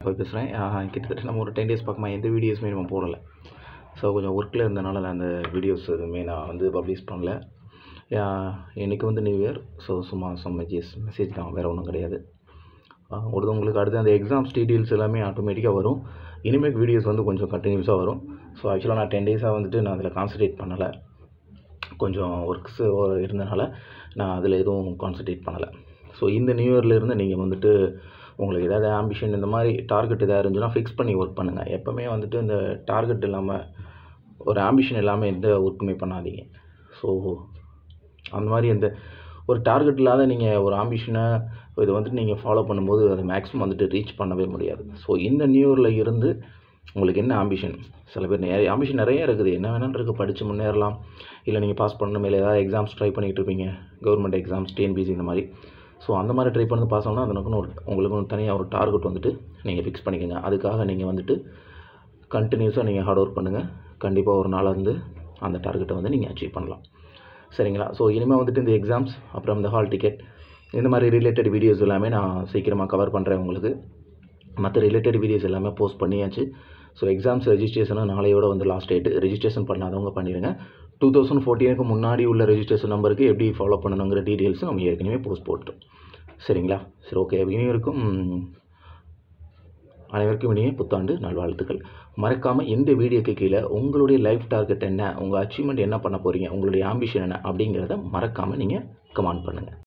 கார்த்திக் பேசுகிறேன். கிட்டத்தட்ட நம்ம ஒரு 10 டேஸ் பக்கமாக எந்த வீடியோஸுமே நம்ம போடலை. ஸோ கொஞ்சம் ஒர்க்கில் இருந்தனால நான் அந்த வீடியோஸ் எதுவுமே நான் வந்து பப்ளிஷ் பண்ணல. இன்றைக்கி வந்து நியூ இயர். ஸோ சும்மா மெசேஜ் தான், வேறு ஒன்றும் கிடையாது. உங்களுக்கு அடுத்து அந்த எக்ஸாம்ஸ் டீட்டெயில்ஸ் எல்லாமே ஆட்டோமேட்டிக்காக வரும். இனிமேல் வீடியோஸ் வந்து கொஞ்சம் கண்டினியூஸாக வரும். ஸோ ஆக்சுவலாக நான் 10 டேஸாக வந்துட்டு நான் அதில் கான்சன்ட்ரேட் பண்ணலை. கொஞ்சம் ஒர்க்ஸ் இருந்தனால நான் அதில் எதுவும் கான்சன்ட்ரேட் பண்ணலை. ஸோ இந்த நியூ இயர்லேருந்து நீங்கள் வந்துட்டு உங்களுக்கு ஏதாவது ஆம்பிஷன் இந்த மாதிரி டார்கெட் எதாவது இருந்துச்சுன்னா ஃபிக்ஸ் பண்ணி ஒர்க் பண்ணுங்கள். எப்போவுமே வந்துட்டு இந்த டார்கெட் இல்லாமல் ஒரு ஆம்பிஷன் இல்லாமல் எந்த ஒர்க்குமே பண்ணாதீங்க. ஸோ அந்த மாதிரி எந்த ஒரு டார்கெட் இல்லாத நீங்கள் ஒரு ஆம்பிஷனை இதை வந்துட்டு நீங்கள் ஃபாலோ பண்ணும்போது அது மேக்ஸிமம் வந்துட்டு ரீச் பண்ணவே முடியாது. ஸோ இந்த நியூ இயரில் இருந்து உங்களுக்கு என்ன ஆம்பிஷன், சில பேர் ஆம்பிஷன் நிறைய இருக்குது, என்ன வேணாலும் இருக்குது. படித்து முன்னேறலாம், இல்லை நீங்கள் பாஸ் பண்ணணும், இல்லை ஏதாவது எக்ஸாம்ஸ் ட்ரை பண்ணிகிட்டு இருப்பீங்க, கவர்மெண்ட் எக்ஸாம்ஸ், டிஎன்பிசி இந்த மாதிரி. ஸோ அந்த மாதிரி ட்ரை பண்ணி பாஸ் ஆனால் அதுக்குன்னு உங்களுக்கு தனியாக ஒரு டார்கெட் வந்துட்டு நீங்கள் ஃபிக்ஸ் பண்ணிக்கோங்க. அதுக்காக நீங்கள் வந்துட்டு கண்டினியூஸாக நீங்கள் ஹார்ட் ஒர்க் பண்ணுங்கள். கண்டிப்பாக ஒரு நாள் வந்து அந்த டார்கெட்டை வந்து நீங்கள் அச்சீவ் பண்ணலாம். சரிங்களா? ஸோ இனிமேல் வந்துட்டு இந்த எக்ஸாம்ஸ், அப்புறம் இந்த ஹால் டிக்கெட், இந்த மாதிரி ரிலேட்டட் வீடியோஸ் எல்லாமே நான் சீக்கிரமாக கவர் பண்ணுறேன். உங்களுக்கு மற்ற ரிலேட்டட் வீடியோஸ் எல்லாமே போஸ்ட் பண்ணியாச்சு. ஸோ எக்ஸாம்ஸ் ரெஜிஸ்ட்ரேஷனும் நாளையோட வந்து லாஸ்ட் டேட்டு. ரெஜிஸ்ட்ரேஷன் பண்ணாதவங்க பண்ணிடுங்க. 2014க்கு முன்னாடி உள்ள ரெஜிஸ்ட்ரேஷன் நம்பருக்கு எப்படி ஃபாலோ பண்ணணுங்கிற டீட்டெயில்ஸும் நம்ம ஏற்கனவே போஸ்ட் போட்டோம். சரிங்களா? சரி, ஓகே. அனைவருக்கும் இனிய புத்தாண்டு நல்வாழ்த்துக்கள். மறக்காமல் இந்த வீடியோக்கு கீழே உங்களுடைய லைஃப் டார்கெட் என்ன, உங்கள் அச்சீவ்மெண்ட் என்ன பண்ண போகிறீங்க, உங்களுடைய ஆம்பிஷன் என்ன அப்படிங்கிறத மறக்காமல் நீங்கள் கமெண்ட் பண்ணுங்கள்.